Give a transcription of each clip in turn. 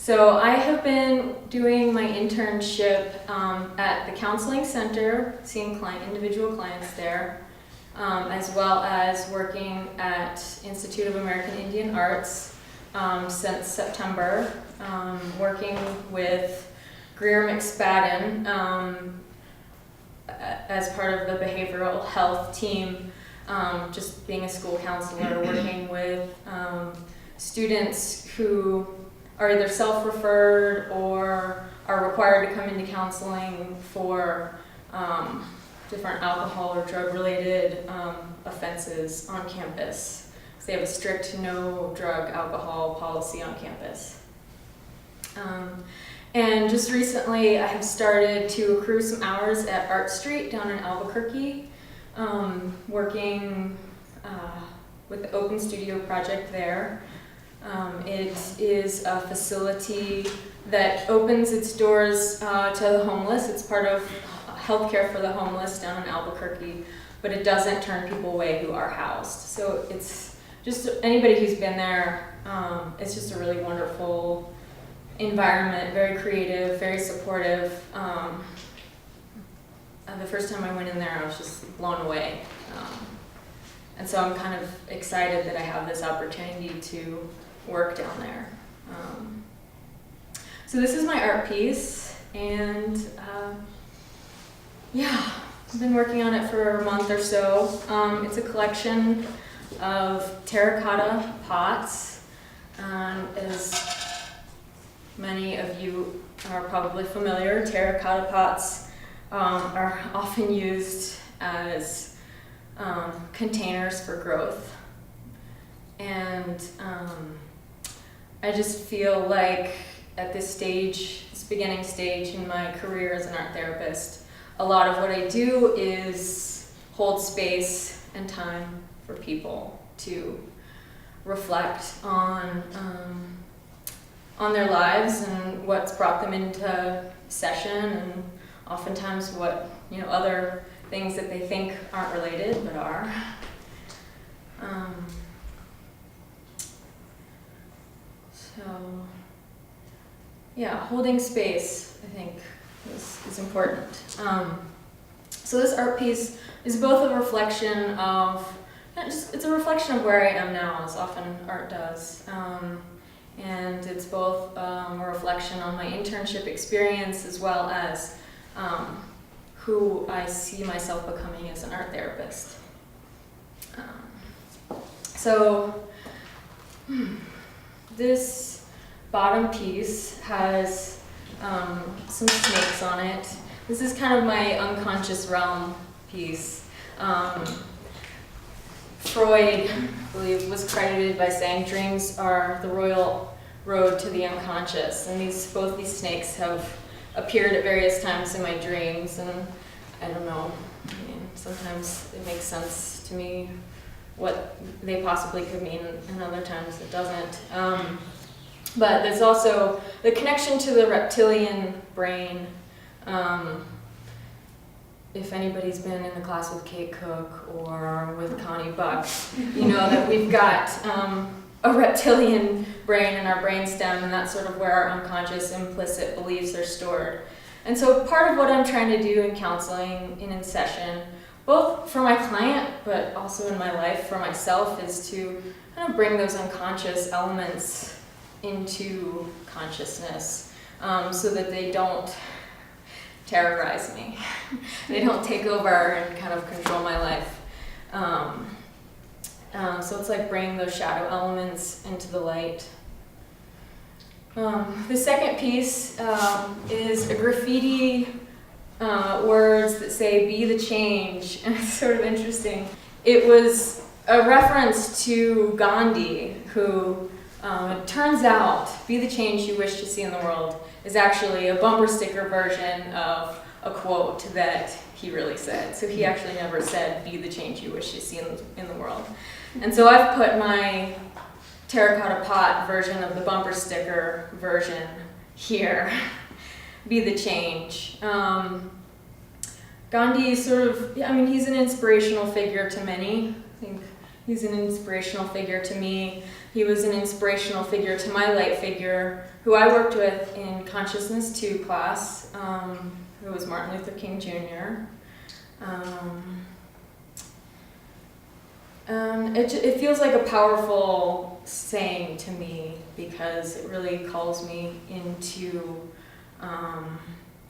So I have been doing my internship at the counseling center, seeing individual clients there, as well as working at Institute of American Indian Arts since September, working with Greer McSpadden as part of the behavioral health team, just being a school counselor, working with students who are either self-referred or are required to come into counseling for different alcohol or drug-related offenses on campus. So they have a strict no drug alcohol policy on campus. And just recently I have started to accrue some hours at Art Street down in Albuquerque, working with the Open Studio project there. It is a facility that opens its doors to the homeless. It's part of healthcare for the homeless down in Albuquerque, but it doesn't turn people away who are housed. So it's just anybody who's been there, it's just a really wonderful environment, very creative, very supportive. The first time I went in there, I was just blown away. And so I'm kind of excited that I have this opportunity to work down there. So this is my art piece, and yeah, I've been working on it for a month or so. It's a collection of terracotta pots, as many of you are probably familiar. Terracotta pots are often used as containers for growth. And I just feel like at this stage, this beginning stage in my career as an art therapist, a lot of what I do is hold space and time for people to reflect on their lives and what's brought them into session, and oftentimes what, other things that they think aren't related but are. So yeah, holding space, I think, is important. So this art piece is both a reflection of, it's a reflection of where I am now, as often art does. And it's both a reflection on my internship experience as well as who I see myself becoming as an art therapist. This bottom piece has some snakes on it. This is kind of my unconscious realm piece. Freud, I believe, was credited by saying dreams are the royal road to the unconscious, and both these snakes have appeared at various times in my dreams, and I don't know, sometimes it makes sense to me what they possibly could mean, and other times it doesn't. But there's also the connection to the reptilian brain. If anybody's been in the class with Kate Cook or with Connie Buck, you know that we've got a reptilian brain in our brainstem, and that's sort of where our unconscious implicit beliefs are stored. And so part of what I'm trying to do in counseling and in session, both for my client but also in my life for myself, is to kind of bring those unconscious elements into consciousness, so that they don't terrorize me. They don't take over and kind of control my life. So it's like bringing those shadow elements into the light. The second piece is a graffiti words that say "Be the change," and it's sort of interesting. It was a reference to Gandhi, who it turns out "Be the change you wish to see in the world" is actually a bumper sticker version of a quote that he really said. So he actually never said "Be the change you wish to see in the world." And so I've put my terracotta pot version of the bumper sticker version here. Be the change. Gandhi sort of, he's an inspirational figure to many. I think He's an inspirational figure to me. He was an inspirational figure to my light figure, who I worked with in Consciousness 2 class, who was Martin Luther King Jr. It feels like a powerful saying to me because it really calls me into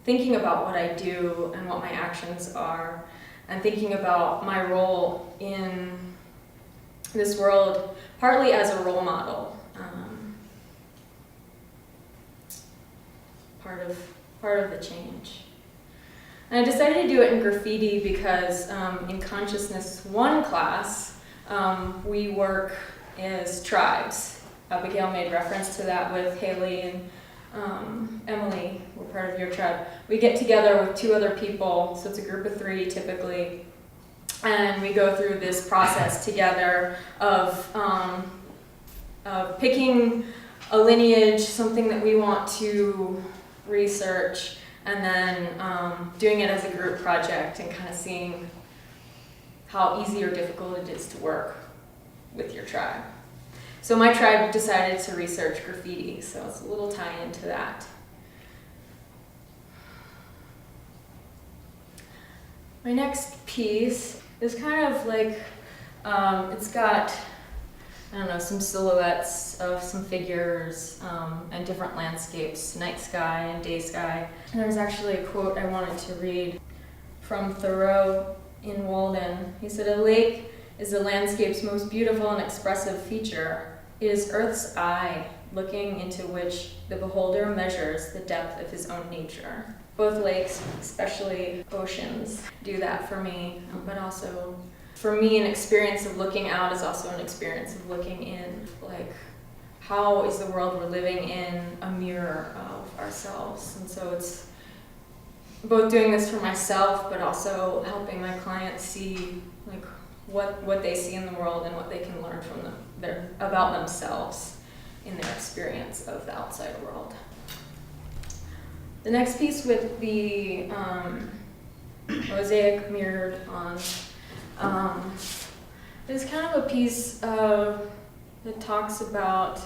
thinking about what I do and what my actions are, and thinking about my role in this world, partly as a role model, part of the change. And I decided to do it in graffiti because in Consciousness 1 class, we work as tribes. Abigail made reference to that with Haley and Emily, we're part of your tribe. We get together with 2 other people, so it's a group of 3 typically, and we go through this process together of picking a lineage, something that we want to research, and then doing it as a group project and kind of seeing how easy or difficult it is to work with your tribe. So my tribe decided to research graffiti, so it's a little tie into that. My next piece is kind of like, it's got, I don't know, some silhouettes of some figures and different landscapes, night sky and day sky. And there's actually a quote I wanted to read from Thoreau in Walden. He said, "A lake is the landscape's most beautiful and expressive feature. It is Earth's eye, looking into which the beholder measures the depth of his own nature." Both lakes, especially oceans, do that for me, but also for me, an experience of looking out is also an experience of looking in. Like, how is the world we're living in a mirror of ourselves? And so it's both doing this for myself, but also helping my clients see like what they see in the world and what they can learn from about themselves in their experience of the outside world. The next piece with the mosaic mirrored on is kind of a piece that talks about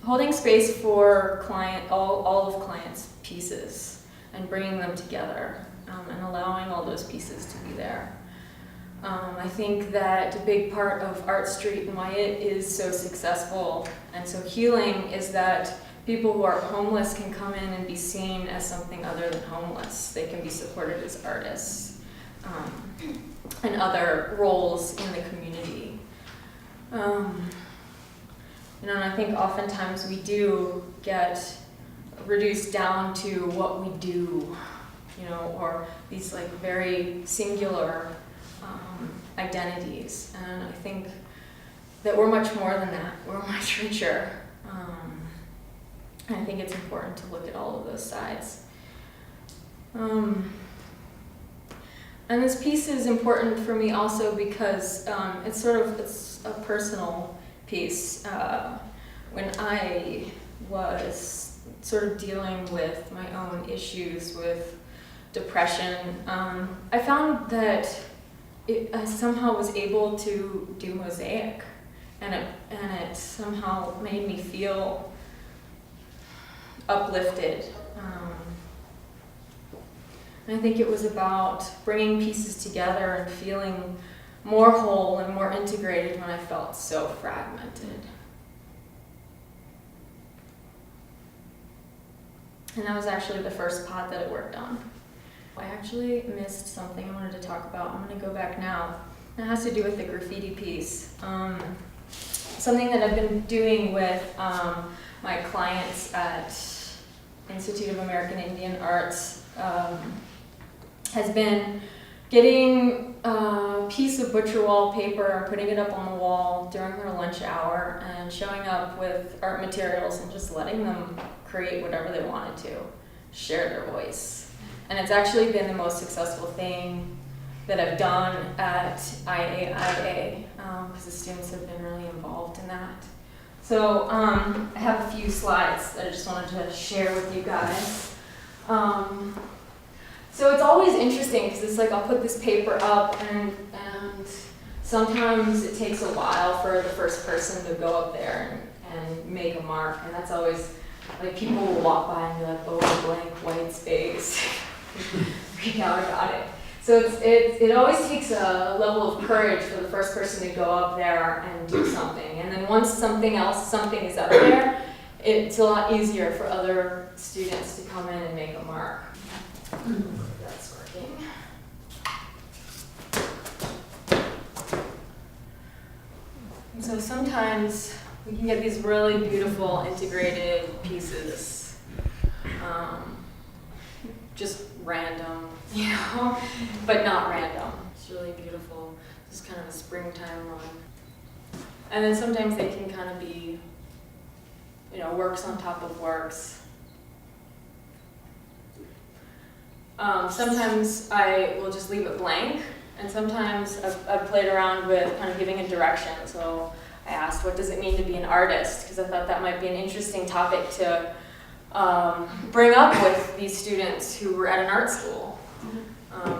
holding space for all of clients' pieces and bringing them together and allowing all those pieces to be there. I think that a big part of Art Street and why it is so successful and so healing is that people who are homeless can come in and be seen as something other than homeless. They can be supported as artists and other roles in the community. And I think oftentimes we do get reduced down to what we do, or these like very singular identities. And I think that we're much more than that. We're much richer. And I think it's important to look at all of those sides. And this piece is important for me also because it's a personal piece. When I was sort of dealing with my own issues with depression, I found that I somehow was able to do mosaic, and it somehow made me feel uplifted. And I think it was about bringing pieces together and feeling more whole and more integrated when I felt so fragmented. And that was actually the first pot that I worked on. I actually missed something I wanted to talk about. I'm going to go back now. It has to do with the graffiti piece. Something that I've been doing with my clients at Institute of American Indian Arts has been getting a piece of butcher wallpaper and putting it up on the wall during their lunch hour and showing up with art materials and just letting them create whatever they wanted to, share their voice. And it's actually been the most successful thing that I've done at IAIA because the students have been really involved in that. So I have a few slides that I just wanted to share with you guys. So it's always interesting because it's like I'll put this paper up and sometimes it takes a while for the first person to go up there and make a mark, and that's always, like, people will walk by and be like, oh, blank white space. Freak out about it. So it always takes a level of courage for the first person to go up there and do something. And then once something is up there, it's a lot easier for other students to come in and make a mark. That's working. And so sometimes we can get these really beautiful integrated pieces. Just random, you know, but not random. It's really beautiful. It's kind of a springtime run. And then sometimes they can kind of be, you know, works on top of works. Sometimes I will just leave it blank, and sometimes I've played around with kind of giving a direction. So I asked, what does it mean to be an artist? Because I thought that might be an interesting topic to bring up with these students who were at an art school.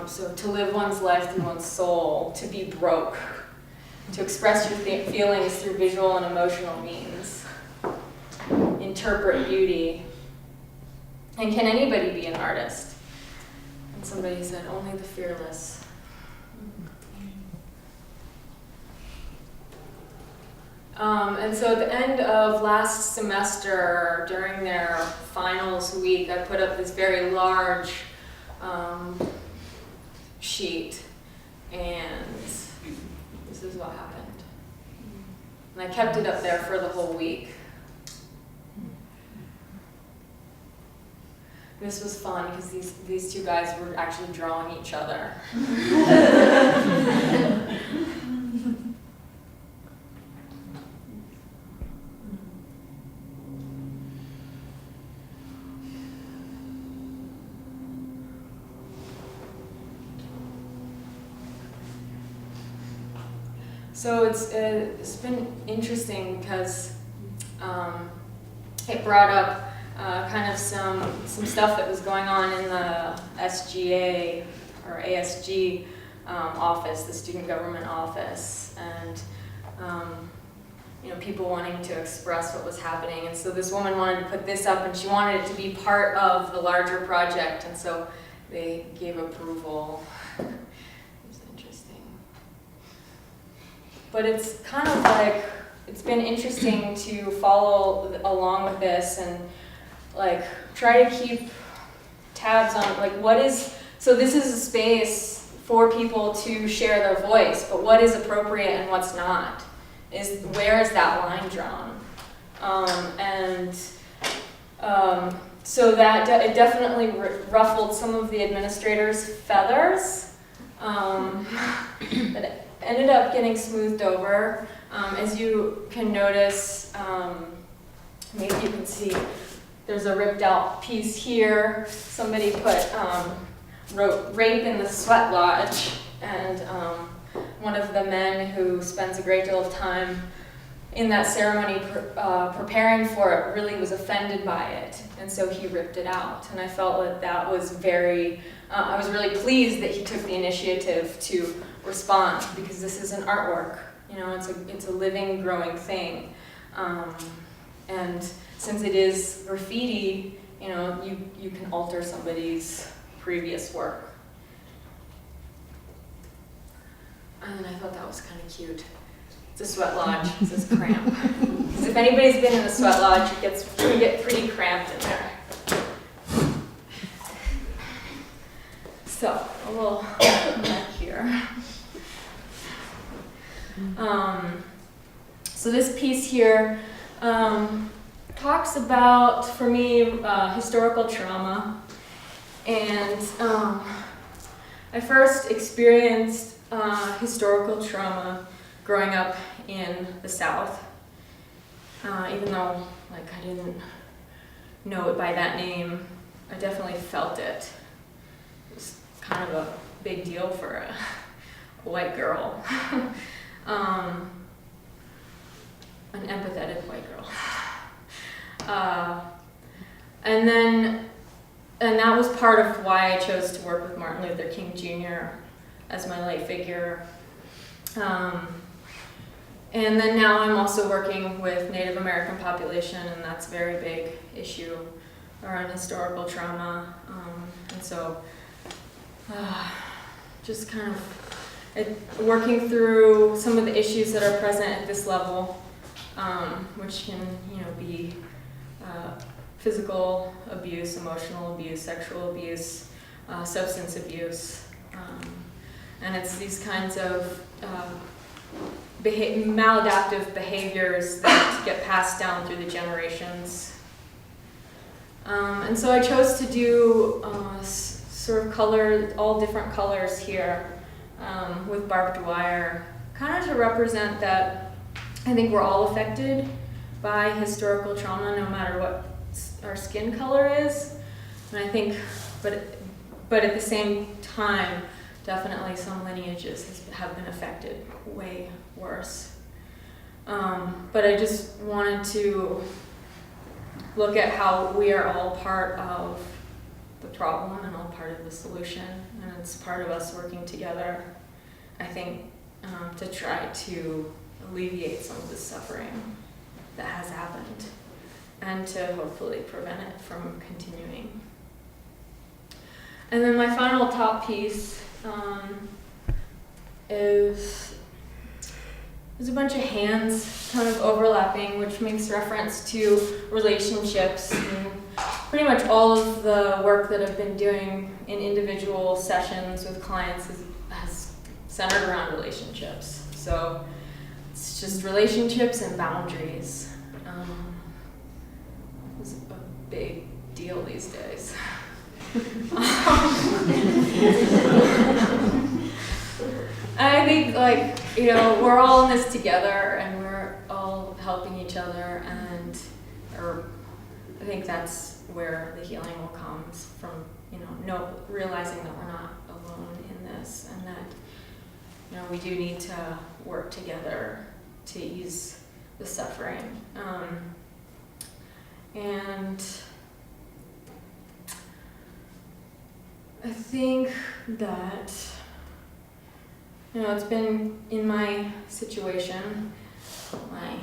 So to live one's life through one's soul, to be broke, to express your feelings through visual and emotional means, interpret beauty, and can anybody be an artist? And somebody said, only the fearless. And so at the end of last semester, during their finals week, I put up this very large sheet, and this is what happened. And I kept it up there for the whole week. This was fun because these two guys were actually drawing each other. So it's been interesting because it brought up kind of some stuff that was going on in the SGA or ASG office, the student government office, and you know, people wanting to express what was happening. And so this woman wanted to put this up, and she wanted it to be part of the larger project, and so they gave approval. But it's kind of like, it's been interesting to follow along with this and like try to keep tabs on like what is, so this is a space for people to share their voice, but what is appropriate and what's not? Where is that line drawn? So that it definitely ruffled some of the administrators' feathers. But it ended up getting smoothed over. As you can notice, maybe you can see, there's a ripped out piece here. Somebody wrote rape in the sweat lodge, and one of the men who spends a great deal of time in that ceremony preparing for it really was offended by it, and so he ripped it out. And I felt that that was very, I was really pleased that he took the initiative to respond, because this is an artwork, you know, it's a living, growing thing. And since it is graffiti, you know, you can alter somebody's previous work. And I thought that was kind of cute. It's a sweat lodge, it says cramp. Because if anybody's been in a sweat lodge, it can get pretty cramped in there. So, a little back here. So this piece here talks about, for me, historical trauma. And I first experienced historical trauma growing up in the South, even though like I didn't know it by that name, I definitely felt it. It was kind of a big deal for a white girl, an empathetic white girl. And that was part of why I chose to work with Martin Luther King Jr. as my lay figure. And then now I'm also working with Native American population, and that's a very big issue around historical trauma. And so just kind of working through some of the issues that are present at this level, which can, be physical abuse, emotional abuse, sexual abuse, substance abuse. And it's these kinds of maladaptive behaviors that get passed down through the generations. And so I chose to do sort of all different colors here with barbed wire, kind of to represent that I think we're all affected by historical trauma, no matter what our skin color is. And I think, but at the same time, definitely some lineages have been affected way worse. But I just wanted to look at how we are all part of the problem and all part of the solution, and it's part of us working together, I think, to try to alleviate some of the suffering that has happened and to hopefully prevent it from continuing. And then my final top piece is there's a bunch of hands kind of overlapping, which makes reference to relationships. And pretty much all of the work that I've been doing in individual sessions with clients has centered around relationships. So it's just relationships and boundaries. It's a big deal these days. I think, we're all in this together, and we're all helping each other, and I think that's where the healing will come from. Realizing that we're not alone in this, and that we do need to work together to ease the suffering. And I think that it's been in my situation, my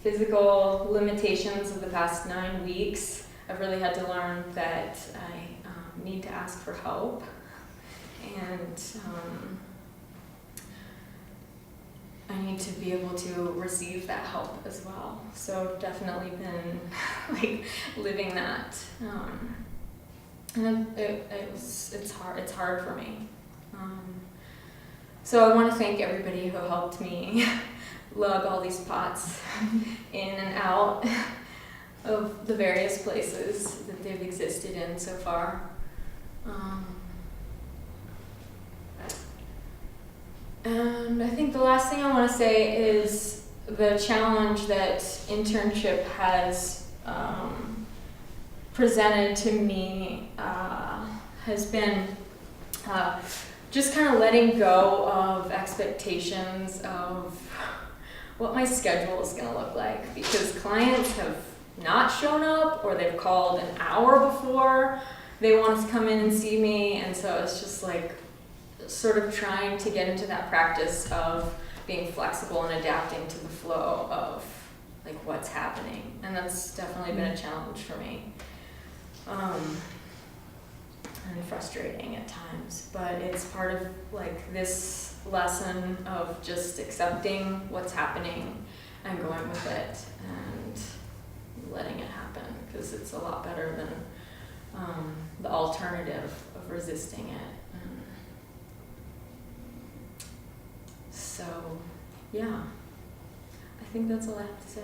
physical limitations of the past 9 weeks. I've really had to learn that I need to ask for help, and I need to be able to receive that help as well. So definitely been living that, and it's hard for me. So I want to thank everybody who helped me lug all these pots in and out of the various places that they've existed in so far. And I think the last thing I want to say is the challenge that internship has presented to me has been just kind of letting go of expectations of what my schedule is going to look like, because clients have not shown up, or they've called an hour before they want to come in and see me, and so it's just sort of trying to get into that practice of being flexible and adapting to the flow of what's happening, and that's definitely been a challenge for me. And frustrating at times, but it's part of this lesson of just accepting what's happening and going with it and letting it happen, because it's a lot better than the alternative of resisting it. So yeah, I think that's all I have to say.